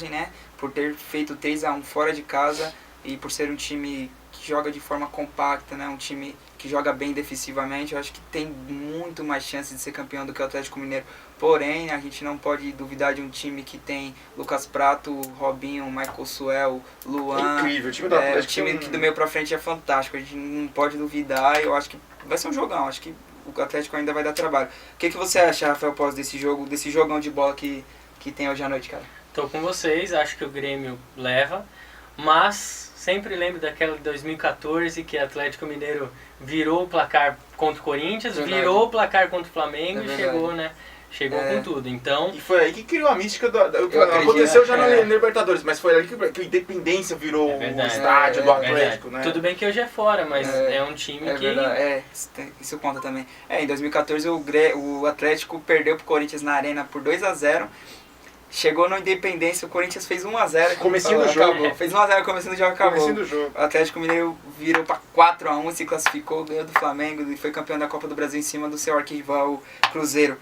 né, por ter feito 3-1 fora de casa e por ser um time que joga de forma compacta, né, um time que joga bem defensivamente, eu acho que tem muito mais chance de ser campeão do que o Atlético Mineiro. Porém, a gente não pode duvidar de um time que tem Lucas Prato, Robinho, Michael Suel, Luan. É incrível, o time do Atlético. O time que do meio pra frente é fantástico, a gente não pode duvidar. Eu acho que vai ser um jogão, acho que o Atlético ainda vai dar trabalho. O que você acha, Rafael, pós desse jogo, desse jogão de bola que tem hoje à noite, cara? Tô com vocês, acho que o Grêmio leva, mas sempre lembro daquela de 2014 que o Atlético Mineiro virou o placar contra o Corinthians, virou o placar contra o Flamengo e chegou, né? Chegou com tudo, então... E foi aí que criou a mística aconteceu já na Libertadores, mas foi aí que a Independência virou o estádio do Atlético, né? Tudo bem que hoje é fora, mas é um time que... Verdade, isso conta também. Em 2014 o Atlético perdeu pro Corinthians na Arena por 2-0. Chegou no Independência, o Corinthians fez 1-0. Comecinho do jogo. Fez 1-0, comecinho do jogo, acabou. Comecinho do jogo. O Atlético Mineiro virou para 4-1, se classificou, ganhou do Flamengo e foi campeão da Copa do Brasil em cima do seu arquirrival Cruzeiro.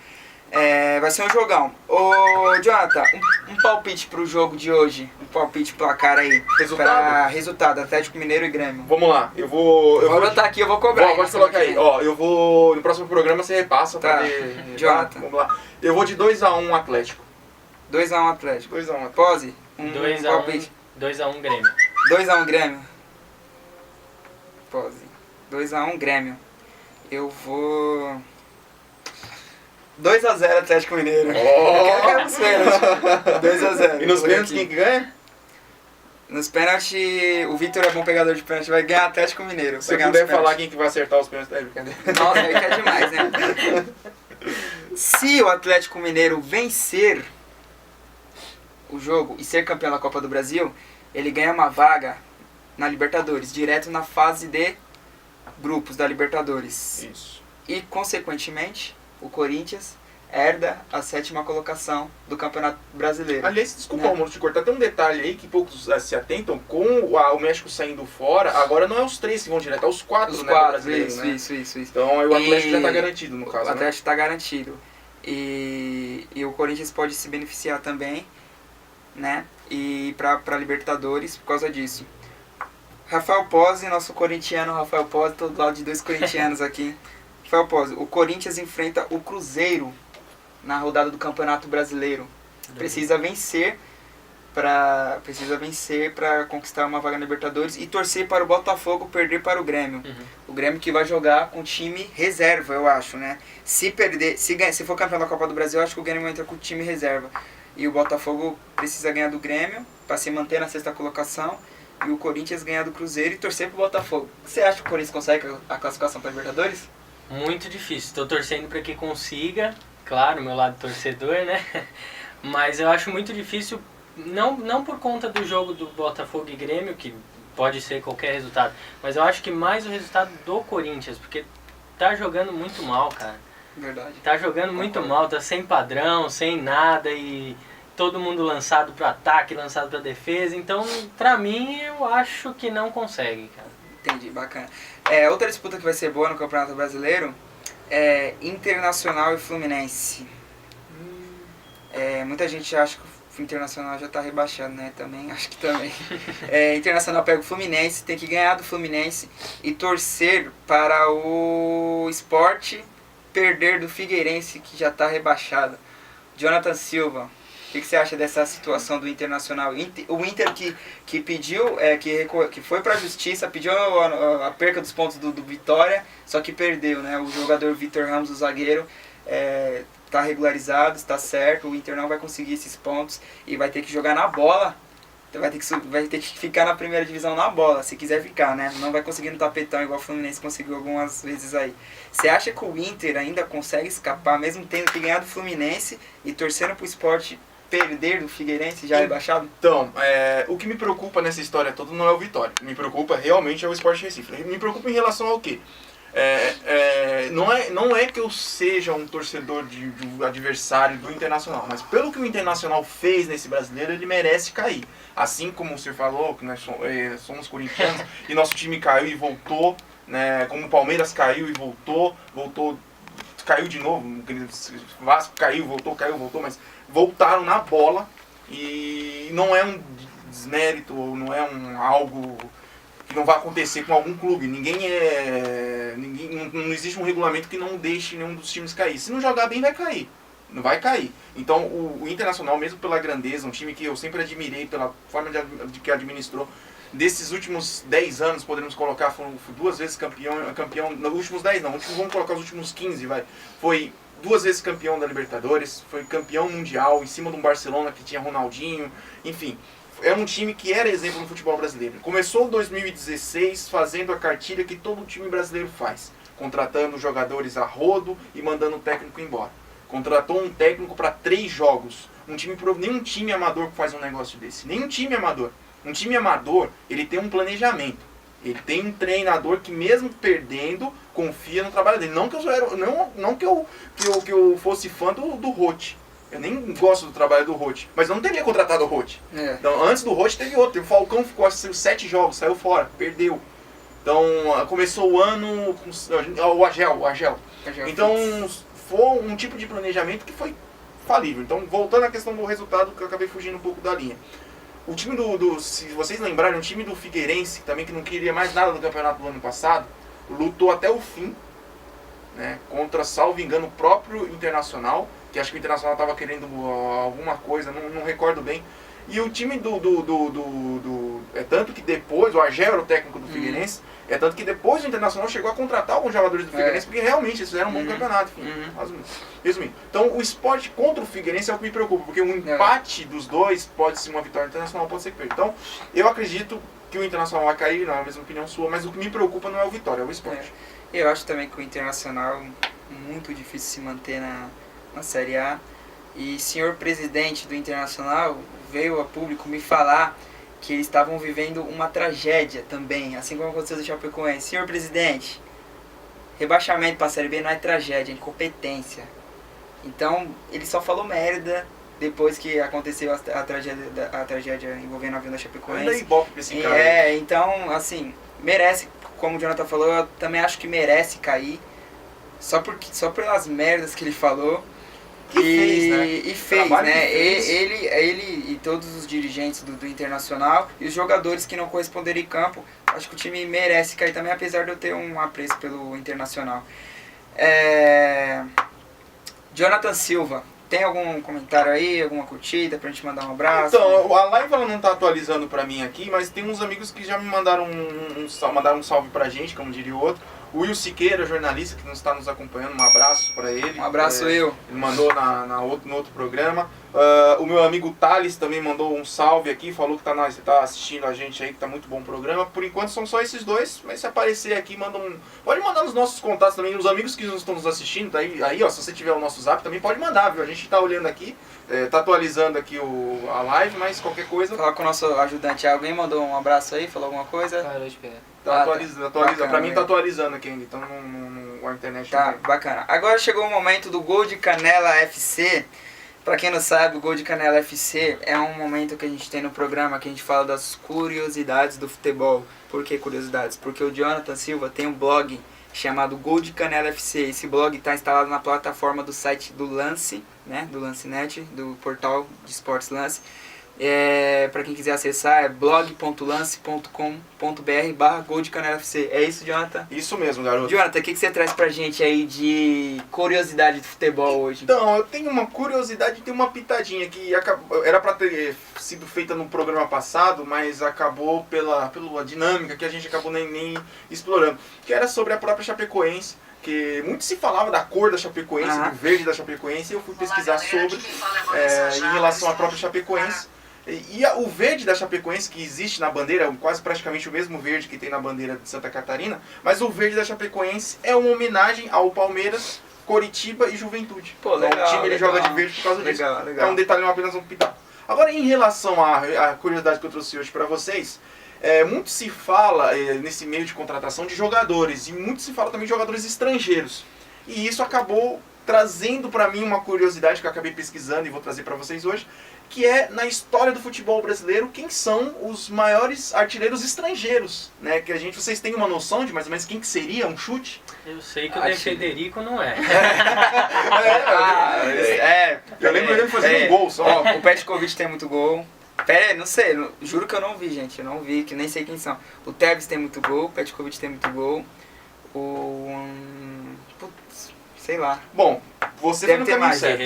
Vai ser um jogão. Ô, Jonathan, um palpite pro jogo de hoje. Um palpite placar aí. Resultado, Atlético Mineiro e Grêmio. Vamos lá, eu vou anotar aqui, eu vou cobrar. Pode colocar aí. Ó, eu vou... No próximo programa você repassa pra ver. Jonathan. Vamos lá. Eu vou de 2-1 Atlético. 2-1 Atlético. 2-1 Atlético. Pose. 2-1 Grêmio. 2-1 Grêmio. Pose. 2-1 Grêmio. Eu vou... 2-0 Atlético Mineiro. Oh! Quero nos pênaltis. 2-0. E nos pênaltis quem que ganha? Nos pênaltis, o Vitor é bom pegador de pênalti, vai ganhar Atlético Mineiro. Se puder falar quem que vai acertar os pênaltis, é brincadeira. Nossa, aí que é demais, né? Se o Atlético Mineiro vencer o jogo e ser campeão da Copa do Brasil, ele ganha uma vaga na Libertadores, direto na fase de grupos da Libertadores. Isso. E, consequentemente, o Corinthians herda a 7ª colocação do Campeonato Brasileiro. Aliás, desculpa, Romulo, te cortar, tem um detalhe aí que poucos se atentam, com o México saindo fora, agora não é os 3 que vão direto, é os 4, os né, 4, brasileiro, isso, né? Isso. Então o Atlético já está garantido, no caso, O Atlético está garantido. E o Corinthians pode se beneficiar também, né? E para Libertadores por causa disso. Rafael Pose, nosso corintiano Rafael Pose, tô do lado de 2 corintianos aqui. Rafael Pose, o Corinthians enfrenta o Cruzeiro na rodada do Campeonato Brasileiro. Precisa vencer para conquistar uma vaga na Libertadores e torcer para o Botafogo perder para o Grêmio. O Grêmio que vai jogar com time reserva, eu acho, né? Se for campeão da Copa do Brasil, eu acho que o Grêmio entra com o time reserva. E o Botafogo precisa ganhar do Grêmio para se manter na 6ª colocação. E o Corinthians ganhar do Cruzeiro e torcer pro Botafogo. Você acha que o Corinthians consegue a classificação para Libertadores? Muito difícil. Estou torcendo para que consiga. Claro, meu lado torcedor, né? Mas eu acho muito difícil, não por conta do jogo do Botafogo e Grêmio, que pode ser qualquer resultado, mas eu acho que mais o resultado do Corinthians, porque tá jogando muito mal, cara. Verdade. Tá jogando muito mal, tá sem padrão, sem nada e todo mundo lançado para ataque, lançado para defesa. Então, pra mim, eu acho que não consegue, cara. Entendi, bacana. Outra disputa que vai ser boa no Campeonato Brasileiro é Internacional e Fluminense. Muita gente acha que o Internacional já tá rebaixado, né? Também, acho que também. Internacional pega o Fluminense, tem que ganhar do Fluminense e torcer para o Sport perder do Figueirense, que já tá rebaixado. Jonathan Silva, o que você acha dessa situação do Internacional? O Inter que pediu, que foi para a justiça, pediu a perca dos pontos do Vitória, só que perdeu, né? O jogador Vitor Ramos, o zagueiro, está regularizado, está certo, o Inter não vai conseguir esses pontos e vai ter que jogar na bola, vai ter que ficar na primeira divisão na bola, se quiser ficar, né? Não vai conseguir no tapetão igual o Fluminense conseguiu algumas vezes aí. Você acha que o Inter ainda consegue escapar, mesmo tendo que ganhar do Fluminense e torcendo pro Sport perder do Figueirense já rebaixado? Então, o que me preocupa nessa história toda não é o Vitória. Me preocupa realmente é o Sport Recife. Me preocupa em relação ao quê? Não é que eu seja um torcedor de adversário do Internacional, mas pelo que o Internacional fez nesse brasileiro, ele merece cair. Assim como você falou, que nós somos corintianos e nosso time caiu e voltou, né? Como o Palmeiras caiu e voltou, caiu de novo, Vasco caiu, voltou, mas voltaram na bola E não é um desmérito, ou não é algo que não vai acontecer com algum clube. Não existe um regulamento que não deixe nenhum dos times cair. Se não jogar bem, vai cair. Não vai cair. Então o Internacional, mesmo pela grandeza, um time que eu sempre admirei pela forma de que administrou, desses últimos 10 anos, poderíamos colocar, foram 2 vezes campeão, nos últimos 10 não, vamos colocar os últimos 15, vai. Foi 2 vezes campeão da Libertadores, foi campeão mundial, em cima de um Barcelona que tinha Ronaldinho, enfim. É um time que era exemplo no futebol brasileiro. Começou em 2016 fazendo a cartilha que todo time brasileiro faz, contratando jogadores a rodo e mandando o técnico embora. Contratou um técnico para 3 jogos. Nenhum time amador faz um negócio desse. Nenhum time amador. Um time amador, ele tem um planejamento. Ele tem um treinador que mesmo perdendo, confia no trabalho dele. Não que eu fosse fã do Roth. Eu nem gosto do trabalho do Roth. Mas eu não teria contratado o Roth. Então, antes do Roth teve outro. O Falcão ficou 7 jogos, saiu fora, perdeu. Então começou o ano com o Agel. Então foi um tipo de planejamento que foi falível. Então, voltando à questão do resultado, que eu acabei fugindo um pouco da linha. O time se vocês lembrarem, o time do Figueirense, também que não queria mais nada do campeonato do ano passado, lutou até o fim, né, contra, salvo engano, o próprio Internacional, que acho que o Internacional estava querendo alguma coisa, não recordo bem. E o time é tanto que depois, o Argel era o técnico do Figueirense, é tanto que depois o Internacional chegou a contratar alguns jogadores do Figueirense, porque realmente eles fizeram um bom campeonato. Enfim, resumindo. Então o Sport contra o Figueirense é o que me preocupa, porque um empate dos dois pode ser uma vitória internacional, pode ser que perca. Então eu acredito que o Internacional vai cair, não é a mesma opinião sua, mas o que me preocupa não é o Vitória, é o Sport. Eu acho também que o Internacional é muito difícil se manter na Série A. E o senhor presidente do Internacional veio a público me falar que eles estavam vivendo uma tragédia também, assim como aconteceu do Chapecoense. Senhor presidente, rebaixamento para a Série B não é tragédia, é incompetência. Então, ele só falou merda depois que aconteceu a tragédia envolvendo a Vila Chapecoense. Ainda ibope pra esse cara. Então, assim, merece, como o Jonathan falou, eu também acho que merece cair, só pelas merdas que ele falou. E fez, né? Ele e todos os dirigentes do Internacional e os jogadores que não corresponderam em campo, acho que o time merece cair também, apesar de eu ter um apreço pelo Internacional. Jonathan Silva, tem algum comentário aí, alguma curtida pra gente mandar um abraço? Então, a live ela não tá atualizando pra mim aqui, mas tem uns amigos que já me mandaram mandaram um salve pra gente, como diria o outro. O Will Siqueira, jornalista, que está nos acompanhando, um abraço para ele. Um abraço, Will. Ele mandou no outro programa. O meu amigo Thales também mandou um salve aqui, falou que tá assistindo a gente aí, que tá muito bom o programa. Por enquanto são só esses dois, mas se aparecer aqui, pode mandar nos nossos contatos também, os amigos que estão nos assistindo, aí ó, se você tiver o nosso zap também pode mandar, viu? A gente tá olhando aqui, tá atualizando aqui a live, mas qualquer coisa... Falar com o nosso ajudante, alguém mandou um abraço aí, falou alguma coisa? Parou de pegar. Tá atualizando. Bacana, pra mim tá atualizando aqui ainda, então a internet... Tá, bacana. Agora chegou o momento do Gol de Canela FC. Pra quem não sabe, o Gol de Canela FC é um momento que a gente tem no programa que a gente fala das curiosidades do futebol. Por que curiosidades? Porque o Jonathan Silva tem um blog chamado Gol de Canela FC. Esse blog está instalado na plataforma do site do Lance, né, do Lancenet, do portal de esportes Lance. Para quem quiser acessar é blog.lance.com.br/Gol de Canela FC. É isso, Jonathan? Isso mesmo, garoto. Jonathan, o que você traz pra gente aí de curiosidade do futebol hoje? Então, eu tenho uma curiosidade, tem uma pitadinha que era pra ter sido feita no programa passado, mas acabou pela dinâmica que a gente acabou nem explorando, que era sobre a própria Chapecoense. Que muito se falava da cor da Chapecoense, do verde da Chapecoense, e eu fui pesquisar sobre em relação à própria Chapecoense. E o verde da Chapecoense que existe na bandeira, quase praticamente o mesmo verde que tem na bandeira de Santa Catarina, mas o verde da Chapecoense é uma homenagem ao Palmeiras, Coritiba e Juventude. Pô, legal, então, o time ele joga de verde por causa disso. É um detalhe, apenas um pitaco. Agora, em relação à curiosidade que eu trouxe hoje para vocês, muito se fala nesse meio de contratação de jogadores, e muito se fala também de jogadores estrangeiros. E isso acabou trazendo para mim uma curiosidade que eu acabei pesquisando e vou trazer para vocês hoje, que é, na história do futebol brasileiro, quem são os maiores artilheiros estrangeiros, né? Que vocês têm uma noção de mais ou menos quem que seria, um chute? Eu sei que o De Federico não é. Eu lembro dele fazendo um gol só. Ó, o Petkovic tem muito gol. Pera aí, não sei, juro que eu não vi, gente. Eu não vi, que nem sei quem são. O Tevez tem muito gol, o Petkovic tem muito gol. Putz, sei lá. Bom, você Deve foi no ter caminho mais, certo.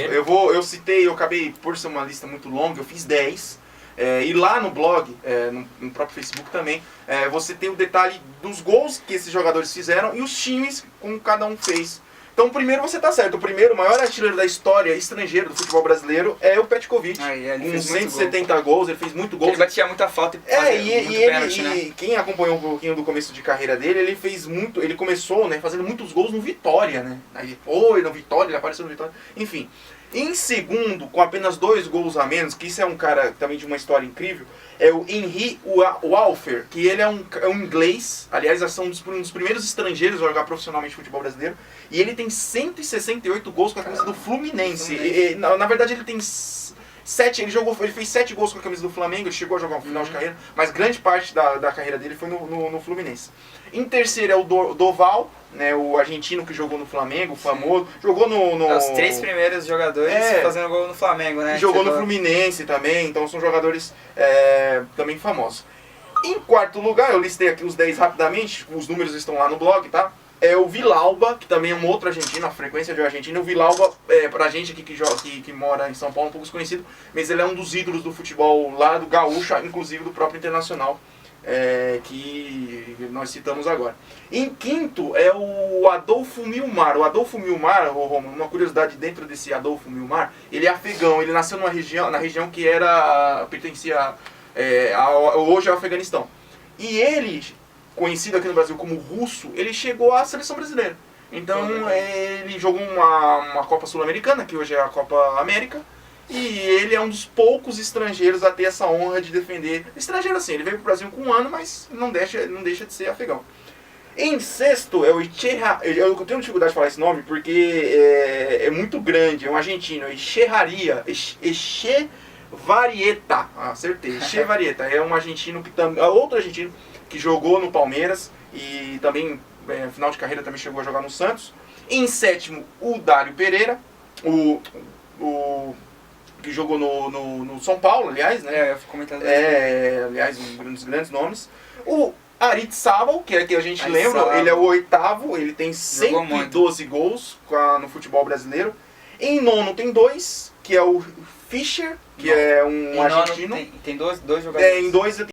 Eu acabei, por ser uma lista muito longa, eu fiz 10. E lá no blog, no próprio Facebook também, você tem o detalhe dos gols que esses jogadores fizeram e os times como cada um fez. Então, primeiro você tá certo. O maior artilheiro da história estrangeiro do futebol brasileiro é o Petkovic. Com 170 gols, ele fez muito gol. Ele batia muita falta e fazia muito pênalti, né? Quem acompanhou um pouquinho do começo de carreira dele, ele começou, né, fazendo muitos gols no Vitória, né? Aí, no Vitória, ele apareceu no Vitória. Enfim. Em segundo, com apenas 2 gols a menos, que isso é um cara também de uma história incrível, é o Henry Walfer, que ele é um inglês, aliás, são um dos primeiros estrangeiros a jogar profissionalmente futebol brasileiro, e ele tem 168 gols com a camisa do Fluminense. Na verdade, ele tem 7, ele fez 7 gols com a camisa do Flamengo, ele chegou a jogar um final de carreira, mas grande parte da carreira dele foi no Fluminense. Em terceiro é o Doval, né, o argentino que jogou no Flamengo, o famoso, jogou no... Os 3 primeiros jogadores fazendo gol no Flamengo, né? Jogou no Fluminense também, então são jogadores também famosos. Em quarto lugar, eu listei aqui os 10 rapidamente, os números estão lá no blog, tá? É o Villalba, que também é um outro argentino, a frequência de argentino. O Villalba, pra gente aqui que mora em São Paulo, um pouco desconhecido, mas ele é um dos ídolos do futebol lá do Gaúcho, inclusive do próprio Internacional, que nós citamos agora. Em quinto é o Adolfo Milmar. O Adolfo Milmar, Romulo, uma curiosidade dentro desse Adolfo Milmar, ele é afegão, ele nasceu na região que pertencia hoje ao Afeganistão. E ele, conhecido aqui no Brasil como russo, ele chegou à seleção brasileira. Então ele jogou uma Copa Sul-Americana, que hoje é a Copa América, e ele é um dos poucos estrangeiros a ter essa honra de defender. Estrangeiro assim, ele veio para o Brasil com 1 ano, mas não deixa de ser afegão. Em sexto é o Echevarrieta. Eu tenho dificuldade de falar esse nome porque é muito grande, é um argentino. Echevarrieta. Acertei. Echevarrieta. É um argentino outro argentino que jogou no Palmeiras e também, no final de carreira, também chegou a jogar no Santos. Em sétimo, o Dário Pereira. Que jogou no São Paulo, aliás, né? Eu fui comentando. Aliás, um dos grandes nomes. O Aritzábal, que é que a gente lembra, ele é o 8º, ele tem 112 gols no futebol brasileiro. Em nono tem 2, que é o Fischer, que é um argentino. Tem dois jogadores. Em 2